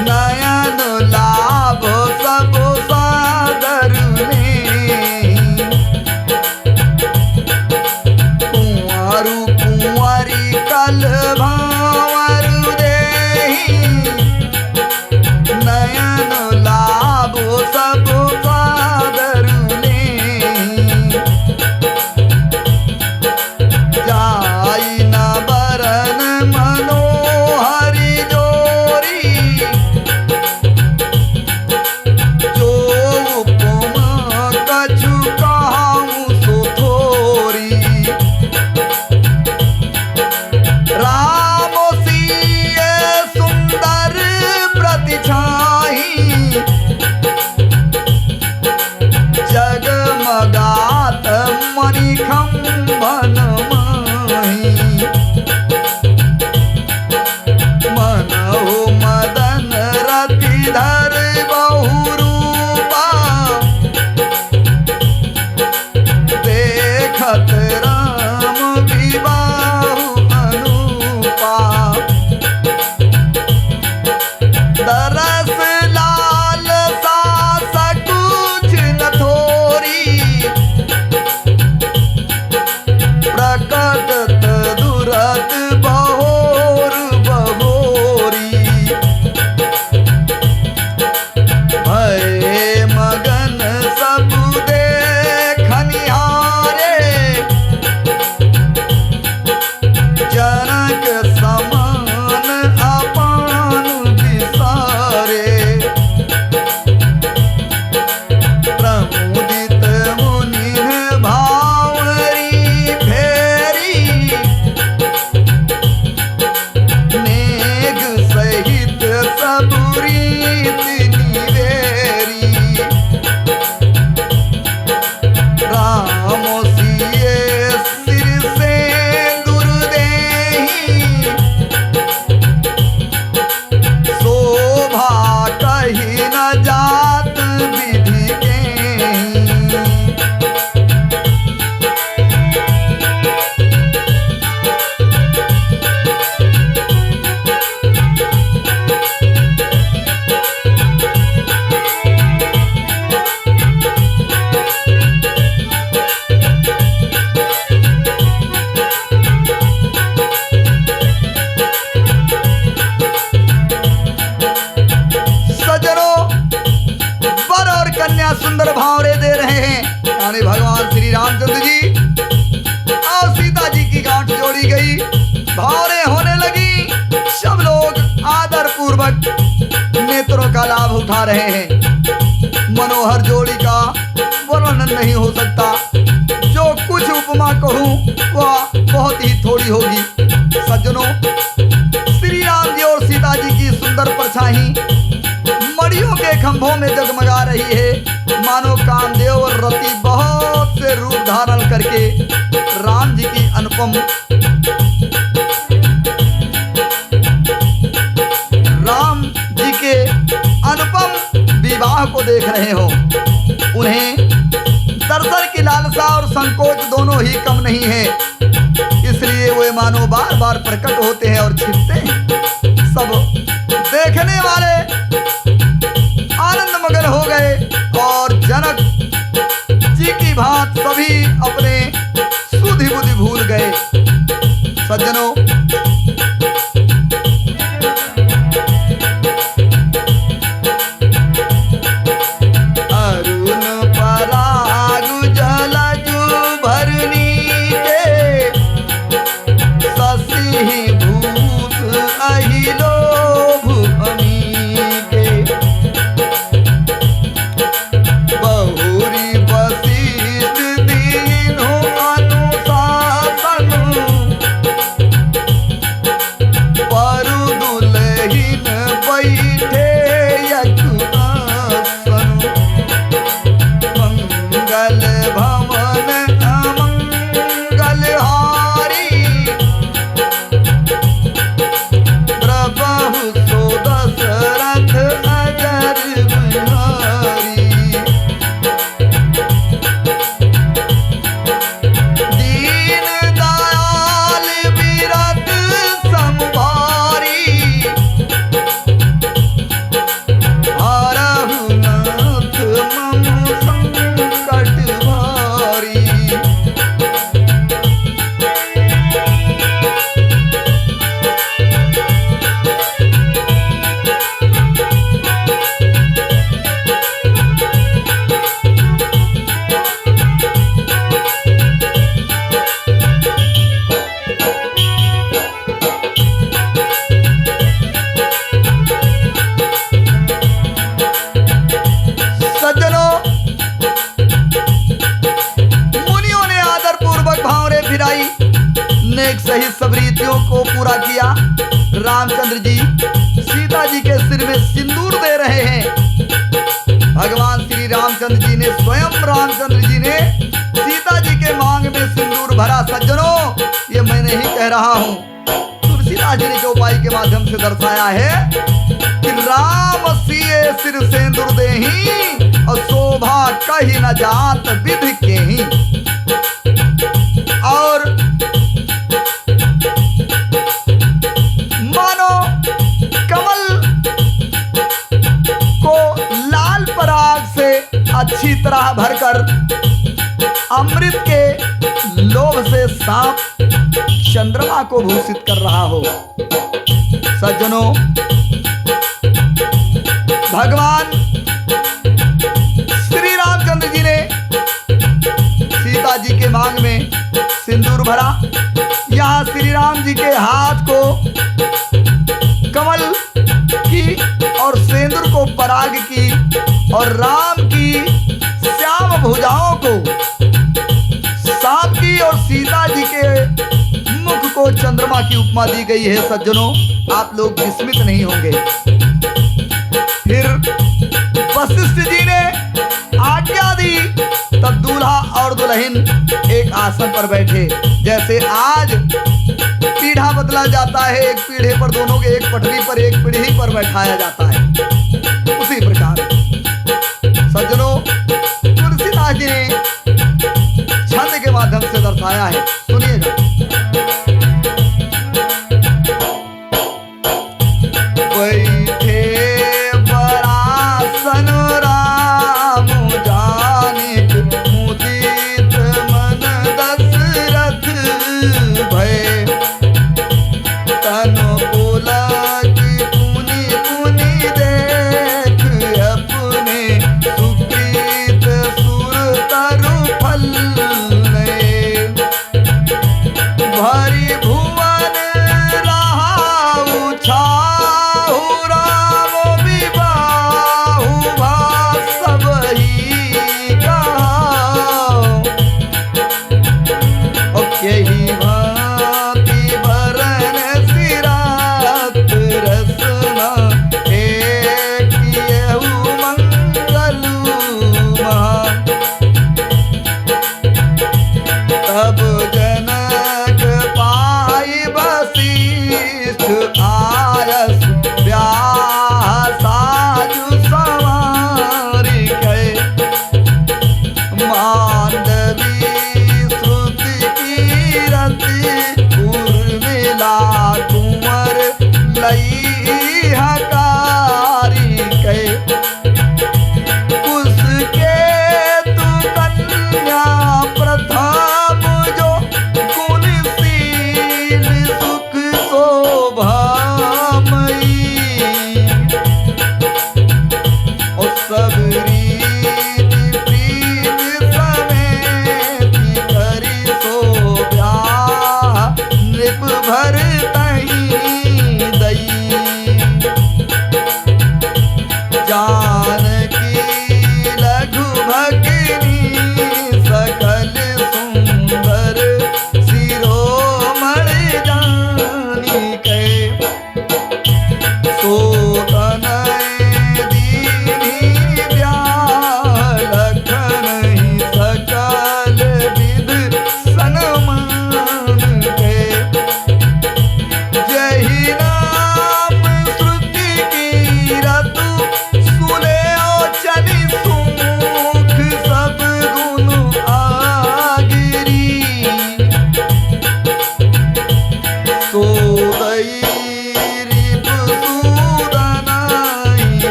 नयन लाभ सब सादर ने। कुंवरु कुंवरी कल भावर देही नयन लाभ सब सादर ने। जाई न बरन मनोहरी जोरी जो उपमा कछु कहूँ सो थोरी। राम सिय सुंदर प्रतिछाई जगमगात मणिखंभन माही। मनहु मदन रतिधर बहुरूपा देखत राम विबाहु अनुपा। दरस लाल सा सकुच न थोरी प्रकटत दुरत बहोर बहोरी। भय मगन सब देखनिहारे जनक समान अपान विसारे। प्रमुदित मुनि भावरी फेरी नेग सहित सब रीत निवेरी। राम सिए सिर से दुर्देही शोभा कही न जात विधि केही। सज्जनों, वर और कन्या सुंदर भावरे दे रहे हैं यानी भगवान श्री रामचंद्र जी और सीता जी की गांठ जोड़ी गई, भावरे होने लगी। सब लोग आदर पूर्वक नेत्रों का का लाभ उठा रहे हैं। मनोहर जोड़ी का वर्णन नहीं हो सकता। जो कुछ उपमा कहूँ वह बहुत ही थोड़ी होगी। सज्जनों, श्री राम जी और सीता जी की सुंदर परछाई मड़ियों के खंभों में जगमगा रही है। मानो कामदेव और रति बहुत से रूप धारण करके राम जी की अनुपम विवाह को देख रहे हो। उन्हें दर्शन की लालसा और संकोच दोनों ही कम नहीं है, इसलिए वे मानो बार बार प्रकट होते हैं और छिपते हैं। सब देखने वाले आनंद मगन हो गए और जनक जी की भांत सभी अपने सुधि बुद्धि भूल गए। सज्जनों, सहित सब रीतियों को पूरा किया। रामचंद्र जी सीता जी के सिर में सिंदूर दे रहे हैं। भगवान श्री रामचंद्र जी ने स्वयं रामचंद्र जी ने सीता जी के मांग में सिंदूर भरा। सज्जनों, ये मैं नहीं कह रहा हूँ, तुलसीदास जी ने चौपाई के माध्यम से दर्शाया है कि राम सिए सिर सिंदूर देहि और शोभा कही न जात विधि के ही। और मानो कमल को लाल पराग से अच्छी तरह भरकर अमृत के लोभ से सांप चंद्रमा को भूषित कर रहा हो। सज्जनों, भगवान श्री रामचंद्र जी ने सीता जी के मांग में सिंदूर भरा। यहाँ श्री राम जी के हाथ को कमल की और सिंदूर को पराग की और राम की श्याम भुजाओं को सांप की और सीता जी के मुख को चंद्रमा की उपमा दी गई है। सज्जनों, आप लोग विस्मित नहीं होंगे। फिर वशिष्ठ जी ने आज्ञा दी, तब दूल्हा और दुल्हन एक आसन पर बैठे। जैसे आज पीढ़ा बदला जाता है, एक पीढ़े पर दोनों के एक पटरी पर एक पीढ़ी पर बैठाया जाता है, उसी प्रकार सज्जनों तुलसीदास जी ने छंद के माध्यम से दर्शाया है। सुनिएगा।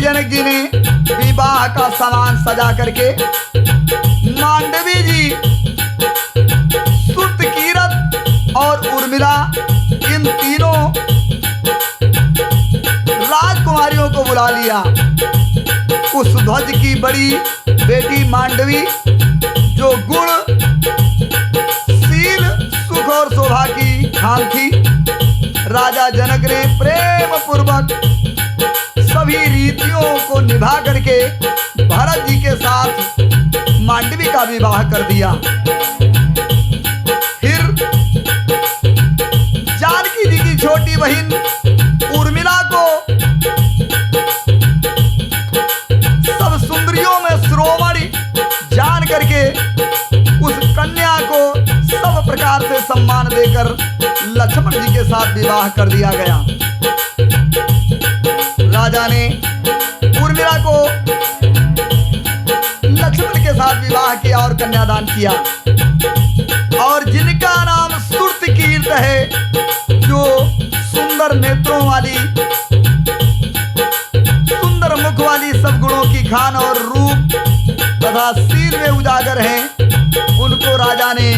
जनक जी ने विवाह का सामान सजा करके मांडवी जी, सुरतकीरत और उर्मिला इन तीनों राजकुमारियों को बुला लिया। उस ध्वज की बड़ी बेटी मांडवी जो गुण, शील, सुख और शोभा की खान थी, राजा जनक ने प्रेम पूर्वक सभी रीतियों को निभा करके भरत जी के साथ मांडवी का विवाह कर दिया। फिर जानकी जी की छोटी बहन उर्मिला को सब सुंदरियों में शिरोमणि जान करके उस कन्या को सब प्रकार से सम्मान देकर लक्ष्मण जी के साथ विवाह कर दिया गया। राजा ने उर्मिला को लक्ष्मण के साथ विवाह किया और कन्यादान किया। और जिनका नाम सुरतकीर्त है, जो सुंदर नेत्रों वाली, सुंदर मुख वाली, सब गुणों की खान और रूप तथा शील में उजागर हैं, उनको राजा ने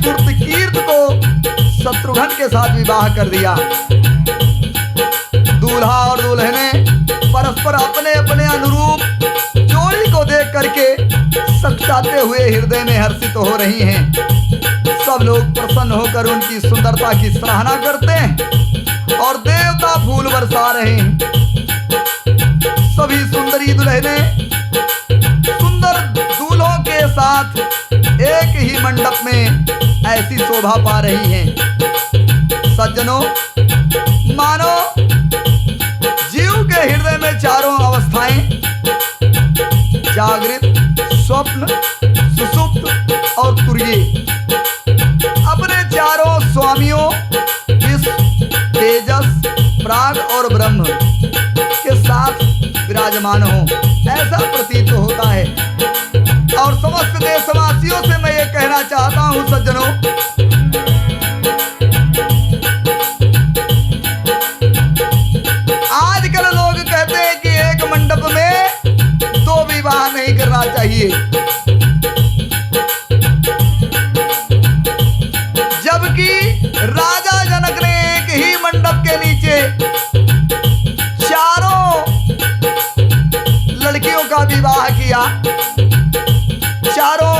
सुरतकीर्त को शत्रुघ्न के साथ विवाह कर दिया। दूल्हा और दुल्हने परस्पर अपने अपने अनुरूप जोड़ी को देख करके सकचाते हुए हृदय में हर्षित हो रही हैं। सब लोग प्रसन्न होकर उनकी सुंदरता की सराहना करते हैं और देवता फूल बरसा रहे हैं। सभी सुंदरी दुल्हने सुंदर दूल्हों के साथ एक ही मंडप में ऐसी शोभा पा रही हैं। सज्जनों, मानो जीव के हृदय में चारों अवस्थाएं, जागृत, स्वप्न, सुषुप्त और तुरीय, अपने चारों स्वामियों विश्व, तेजस, प्राग और ब्रह्म के साथ विराजमान हो, ऐसा प्रतीत होता है। और समस्त देशवासियों से मैं ये कहना चाहता हूं सज्जनों, आजकल लोग कहते हैं कि एक मंडप में दो विवाह नहीं करना चाहिए, जबकि राजा जनक ने एक ही मंडप के नीचे चारों लड़कियों का विवाह किया, चारों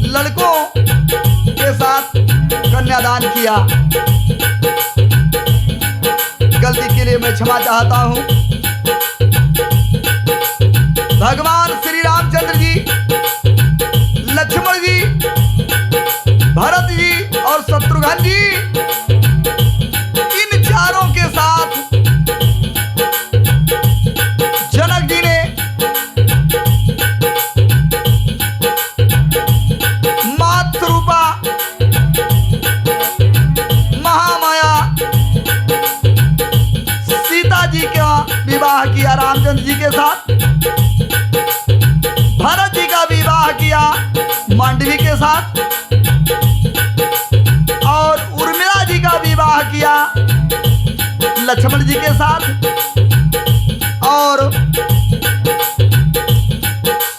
लड़कों के साथ कन्यादान किया। गलती के लिए मैं क्षमा चाहता हूं। भगवान श्री रामचंद्र जी, लक्ष्मण जी, भरत जी और शत्रुघ्न जी, इन चारों के साथ जनक जी ने मातृरूपा महामाया सीता जी का विवाह किया रामचंद्र जी के साथ, भरत जी का विवाह किया मांडवी के साथ, और उर्मिला जी का विवाह किया लक्ष्मण जी के साथ, और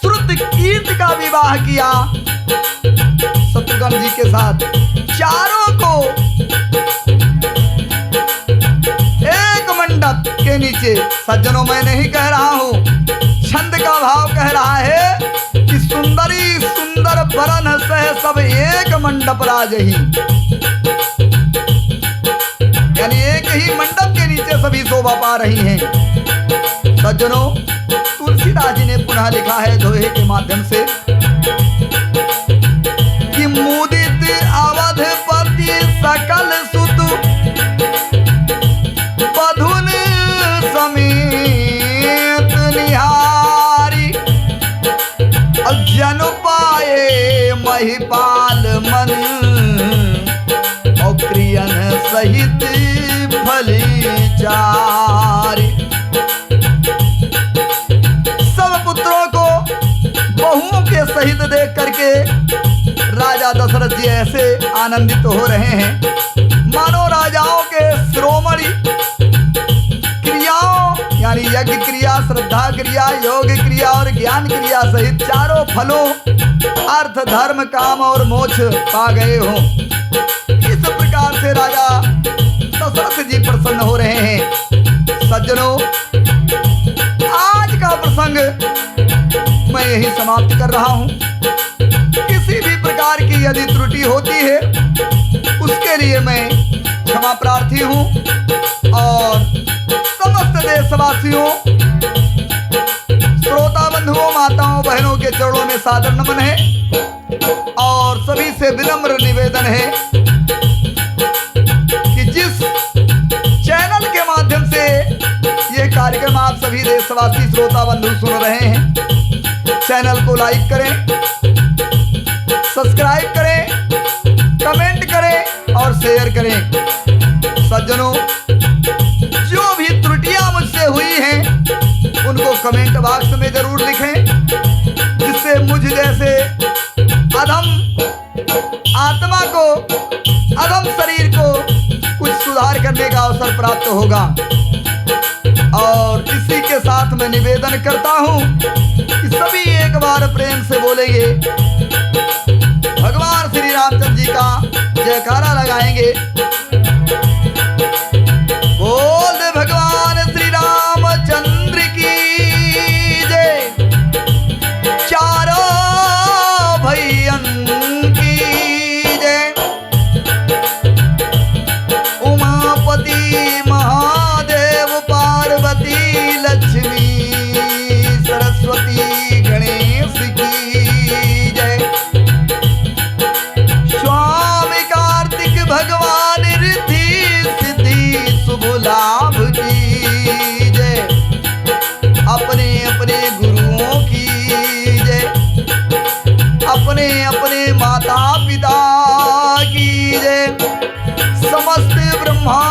सुरतकीर्त का विवाह किया शत्रुघ्न जी के साथ। चारों को एक मंडप के नीचे, सज्जनों मैं नहीं कह रहा हूं, छंद का भाव कह रहा है कि सुंदरी सुंदर बरन सह सब एक मंडप राजही, यानी एक ही मंडप के नीचे सभी शोभा पा रही हैं। सज्जनों, तुलसीदास जी ने पुनः लिखा है दोहे के माध्यम से कि मुदित अवधपति सकल सुत बधुन समेत निहारी, जन पाए महिपाल मन और प्रियन सहित भली चारी। सब पुत्रों को बहुओं के सहित देख करके राजा दशरथ जी ऐसे आनंदित हो रहे हैं मानो राजाओं के शिरोमणि क्रियाओं यज्ञ क्रिया, श्रद्धा क्रिया, योग क्रिया और ज्ञान क्रिया सहित चारों फलों अर्थ, धर्म, काम और मोक्ष पा गए हो। इस प्रकार से राजा दशरथ जी प्रसन्न हो रहे हैं। सज्जनों, आज का प्रसंग मैं यही समाप्त कर रहा हूं। किसी भी प्रकार की यदि त्रुटि होती है उसके लिए मैं क्षमा प्रार्थी हूं और समस्त देशवासियों, श्रोता बंधुओं, माताओं, बहनों के चरणों में सादर नमन है और सभी से विनम्र निवेदन है कि जिस चैनल के माध्यम से ये कार्यक्रम आप सभी देशवासी श्रोता बंधु सुन रहे हैं, चैनल को लाइक करें, सब्सक्राइब करें, कमेंट करें और शेयर करें। सज्जनों, जो भी त्रुटियां मुझसे हुई हैं उनको कमेंट बॉक्स में जरूर लिखें, जिससे मुझ जैसे अधम आत्मा को, अधम शरीर को कुछ सुधार करने का अवसर प्राप्त होगा। और इसी के साथ मैं निवेदन करता हूं कि सभी एक बार प्रेम से बोलेंगे, भगवान श्री रामचंद्र जी का जयकारा लगाएंगे। बोल दे भगवान श्री रामचंद्र की जय, चारों भैयन की जय। उमापति महादेव, पार्वती, लक्ष्मी, सरस्वती, गणेश की जय। स्वामी कार्तिक भगवान, रिद्धि सिद्धि शुभ लाभ की जय। अपने अपने गुरुओं की जय, अपने अपने माता पिता की जय। समस्त ब्रह्मा